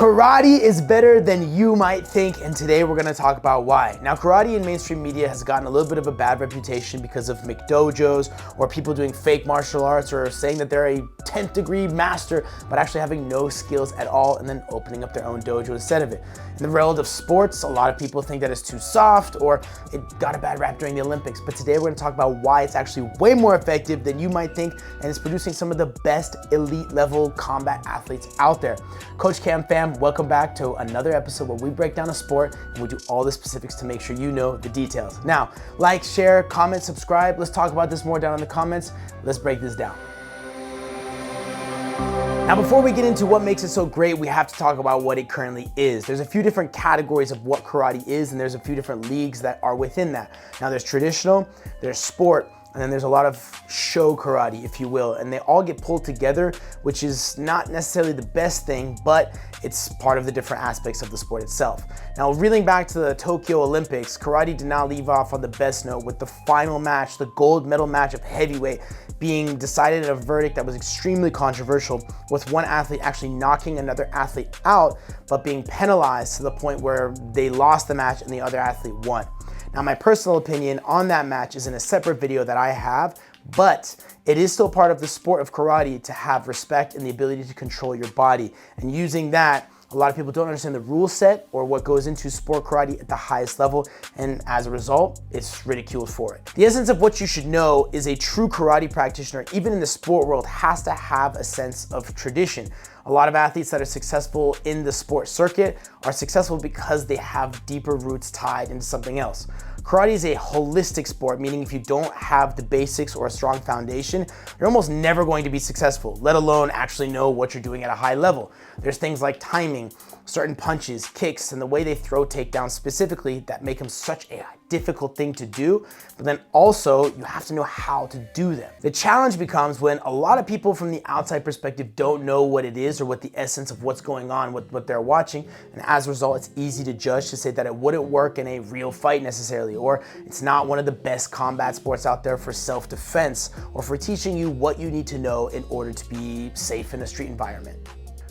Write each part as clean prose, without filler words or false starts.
Karate is better than you might think, and today we're gonna talk about why. Now, karate in mainstream media has gotten a little bit of a bad reputation because of McDojos or people doing fake martial arts or saying that they're a 10th degree master, but actually having no skills at all and then opening up their own dojo instead of it. In the world of sports, a lot of people think that it's too soft or it got a bad rap during the Olympics, but today we're gonna talk about why it's actually way more effective than you might think, and it's producing some of the best elite level combat athletes out there. Coach Cam fam, welcome back to another episode where we break down a sport and we do all the specifics to make sure you know the details. Now, like, share, comment, subscribe. Let's talk about this more down in the comments. Let's break this down. Now, before we get into what makes it so great, we have to talk about what it currently is. There's a few different categories of what karate is, and there's a few different leagues that are within that. Now, there's traditional, there's sport, and then there's a lot of show karate, if you will, and they all get pulled together, which is not necessarily the best thing, but it's part of the different aspects of the sport itself. Now, reeling back to the Tokyo Olympics, karate did not leave off on the best note with the final match, the gold medal match of heavyweight, being decided in a verdict that was extremely controversial, with one athlete actually knocking another athlete out, but being penalized to the point where they lost the match and the other athlete won. Now, my personal opinion on that match is in a separate video that I have, but it is still part of the sport of karate to have respect and the ability to control your body. And using that, a lot of people don't understand the rule set or what goes into sport karate at the highest level, and as a result, it's ridiculed for it. The essence of what you should know is a true karate practitioner, even in the sport world, has to have a sense of tradition. A lot of athletes that are successful in the sport circuit are successful because they have deeper roots tied into something else. Karate is a holistic sport, meaning if you don't have the basics or a strong foundation, you're almost never going to be successful, let alone actually know what you're doing at a high level. There's things like timing, certain punches, kicks, and the way they throw takedowns specifically that make them such a difficult thing to do, but then also you have to know how to do them. The challenge becomes when a lot of people from the outside perspective don't know what it is or what the essence of what's going on with what they're watching, and as a result, it's easy to judge, to say that it wouldn't work in a real fight necessarily, or it's not one of the best combat sports out there for self-defense or for teaching you what you need to know in order to be safe in a street environment.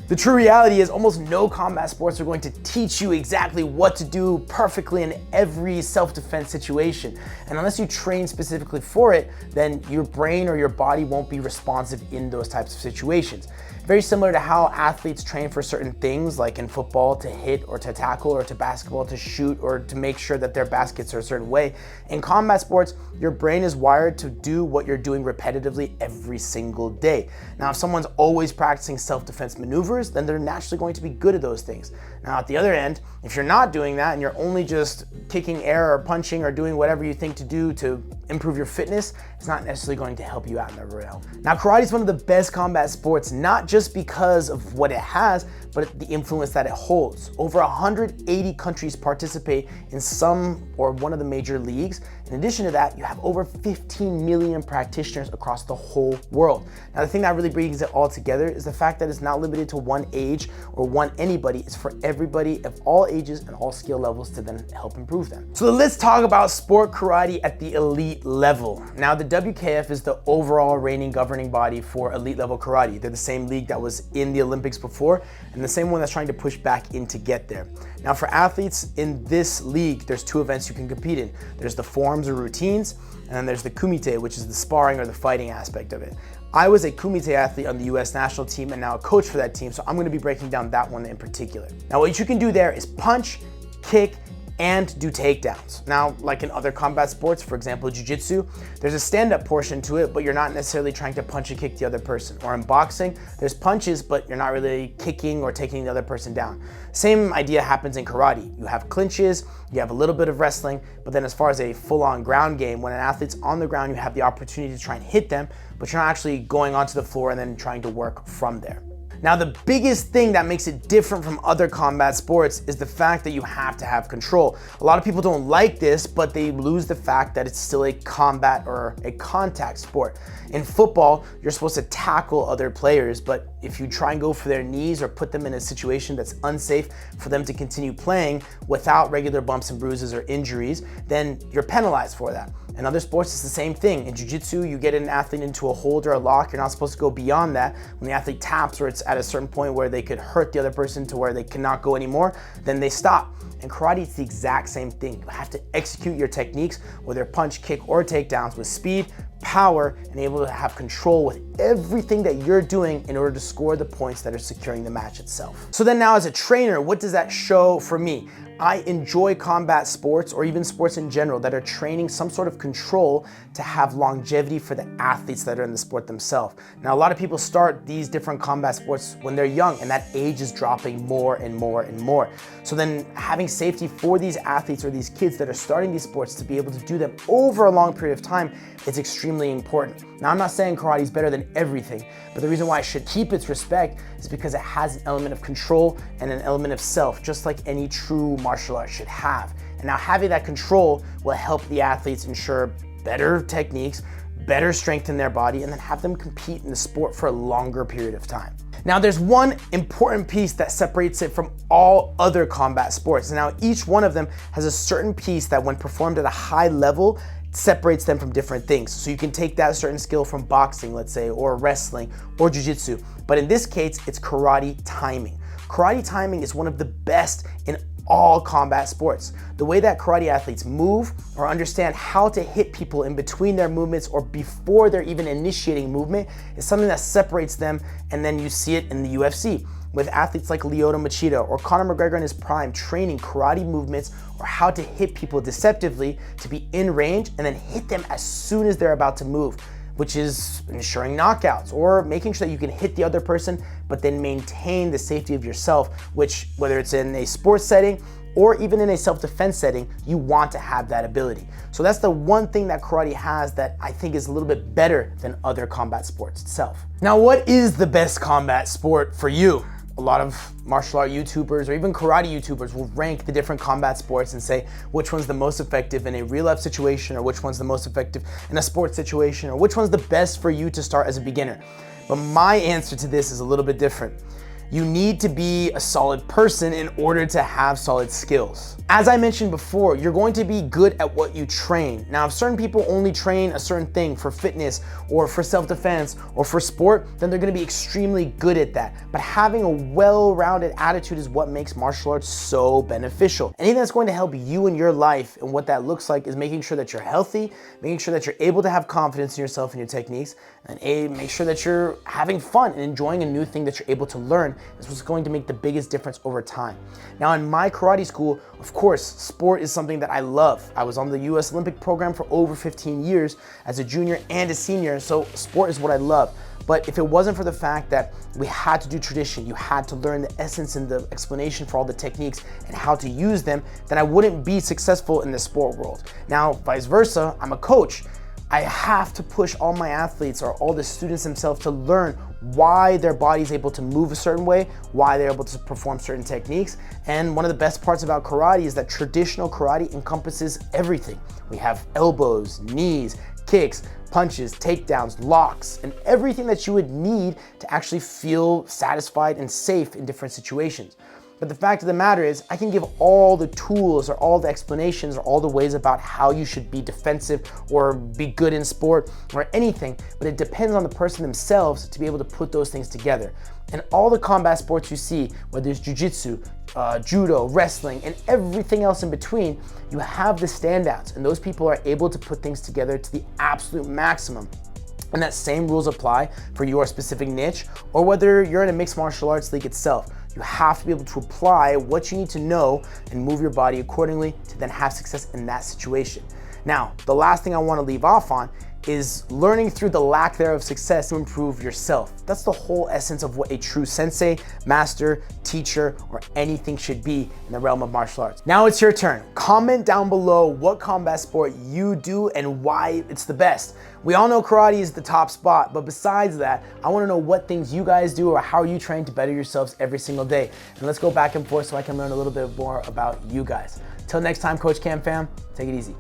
The true reality is almost no combat sports are going to teach you exactly what to do perfectly in every self-defense situation. And unless you train specifically for it, then your brain or your body won't be responsive in those types of situations. Very similar to how athletes train for certain things, like in football to hit or to tackle, or to basketball to shoot or to make sure that their baskets are a certain way. In combat sports, your brain is wired to do what you're doing repetitively every single day. Now, if someone's always practicing self-defense maneuvers, then they're naturally going to be good at those things. Now, at the other end, if you're not doing that and you're only just kicking air or punching or doing whatever you think to do to improve your fitness, it's not necessarily going to help you out in the real. Now, karate is one of the best combat sports, not just because of what it has, but the influence that it holds. Over 180 countries participate in some or one of the major leagues. In addition to that, you have over 15 million practitioners across the whole world. Now, the thing that really brings it all together is the fact that it's not limited to one age or one anybody. It's for everybody of all ages and all skill levels to then help improve them. So let's talk about sport karate at the elite level. Now, the WKF is the overall reigning governing body for elite level karate. They're the same league that was in the Olympics before, and the same one that's trying to push back in to get there. Now, for athletes in this league, there's two events you can compete in. There's the forms or routines, and then there's the kumite, which is the sparring or the fighting aspect of it. I was a kumite athlete on the US national team and now a coach for that team, so I'm gonna be breaking down that one in particular. Now, what you can do there is punch, kick, and do takedowns. Now, like in other combat sports, for example, jiu-jitsu, there's a stand-up portion to it, but you're not necessarily trying to punch and kick the other person. Or in boxing, there's punches, but you're not really kicking or taking the other person down. Same idea happens in karate. You have clinches, you have a little bit of wrestling, but then as far as a full-on ground game, when an athlete's on the ground, you have the opportunity to try and hit them, but you're not actually going onto the floor and then trying to work from there. Now, the biggest thing that makes it different from other combat sports is the fact that you have to have control. A lot of people don't like this, but they lose the fact that it's still a combat or a contact sport. In football, you're supposed to tackle other players, but if you try and go for their knees or put them in a situation that's unsafe for them to continue playing without regular bumps and bruises or injuries, then you're penalized for that. In other sports, it's the same thing. In jiu-jitsu, you get an athlete into a hold or a lock, you're not supposed to go beyond that. When the athlete taps or it's at a certain point where they could hurt the other person to where they cannot go anymore, then they stop. In karate, it's the exact same thing. You have to execute your techniques, whether punch, kick, or takedowns, with speed, power, and able to have control with everything that you're doing in order to score the points that are securing the match itself. So then now as a trainer, what does that show for me? I enjoy combat sports, or even sports in general, that are training some sort of control to have longevity for the athletes that are in the sport themselves. Now, a lot of people start these different combat sports when they're young, and that age is dropping more and more and more. So then having safety for these athletes or these kids that are starting these sports to be able to do them over a long period of time is extremely important. Now, I'm not saying karate is better than everything, but the reason why I should keep its respect is because it has an element of control and an element of self, just like any true martial art should have. And now having that control will help the athletes ensure better techniques, better strength in their body, and then have them compete in the sport for a longer period of time. Now, there's one important piece that separates it from all other combat sports. Now, each one of them has a certain piece that, when performed at a high level, separates them from different things. So you can take that certain skill from boxing, let's say, or wrestling, or jiu-jitsu. But in this case, it's karate timing. Karate timing is one of the best in all combat sports. The way that karate athletes move or understand how to hit people in between their movements or before they're even initiating movement is something that separates them, and then you see it in the UFC with athletes like Lyoto Machida or Conor McGregor in his prime training karate movements or how to hit people deceptively to be in range and then hit them as soon as they're about to move, which is ensuring knockouts or making sure that you can hit the other person but then maintain the safety of yourself, which, whether it's in a sports setting or even in a self-defense setting, you want to have that ability. So that's the one thing that karate has that I think is a little bit better than other combat sports itself. Now, what is the best combat sport for you? A lot of martial art YouTubers or even karate YouTubers will rank the different combat sports and say which one's the most effective in a real life situation, or which one's the most effective in a sports situation, or which one's the best for you to start as a beginner. But my answer to this is a little bit different. You need to be a solid person in order to have solid skills. As I mentioned before, you're going to be good at what you train. Now, if certain people only train a certain thing for fitness or for self-defense or for sport, then they're gonna be extremely good at that. But having a well-rounded attitude is what makes martial arts so beneficial. Anything that's going to help you in your life, and what that looks like is making sure that you're healthy, making sure that you're able to have confidence in yourself and your techniques, and make sure that you're having fun and enjoying a new thing that you're able to learn is what's going to make the biggest difference over time. Now, in my karate school, of course, sport is something that I love. I was on the US Olympic program for over 15 years as a junior and a senior, so sport is what I love. But if it wasn't for the fact that we had to do tradition, you had to learn the essence and the explanation for all the techniques and how to use them, then I wouldn't be successful in the sport world. Now, vice versa, I'm a coach. I have to push all my athletes or all the students themselves to learn why their body's able to move a certain way, why they're able to perform certain techniques. And one of the best parts about karate is that traditional karate encompasses everything. We have elbows, knees, kicks, punches, takedowns, locks, and everything that you would need to actually feel satisfied and safe in different situations. But the fact of the matter is, I can give all the tools or all the explanations or all the ways about how you should be defensive or be good in sport or anything, but it depends on the person themselves to be able to put those things together. And all the combat sports you see, whether it's jiu-jitsu, judo, wrestling, and everything else in between, you have the standouts, and those people are able to put things together to the absolute maximum. And that same rules apply for your specific niche, or whether you're in a mixed martial arts league itself. You have to be able to apply what you need to know and move your body accordingly to then have success in that situation. Now, the last thing I want to leave off on is learning through the lack thereof success to improve yourself. That's the whole essence of what a true sensei, master, teacher, or anything should be in the realm of martial arts. Now it's your turn. Comment down below what combat sport you do and why it's the best. We all know karate is the top spot, but besides that, I want to know what things you guys do or how you train to better yourselves every single day. And let's go back and forth so I can learn a little bit more about you guys. Till next time, Coach Cam fam, take it easy.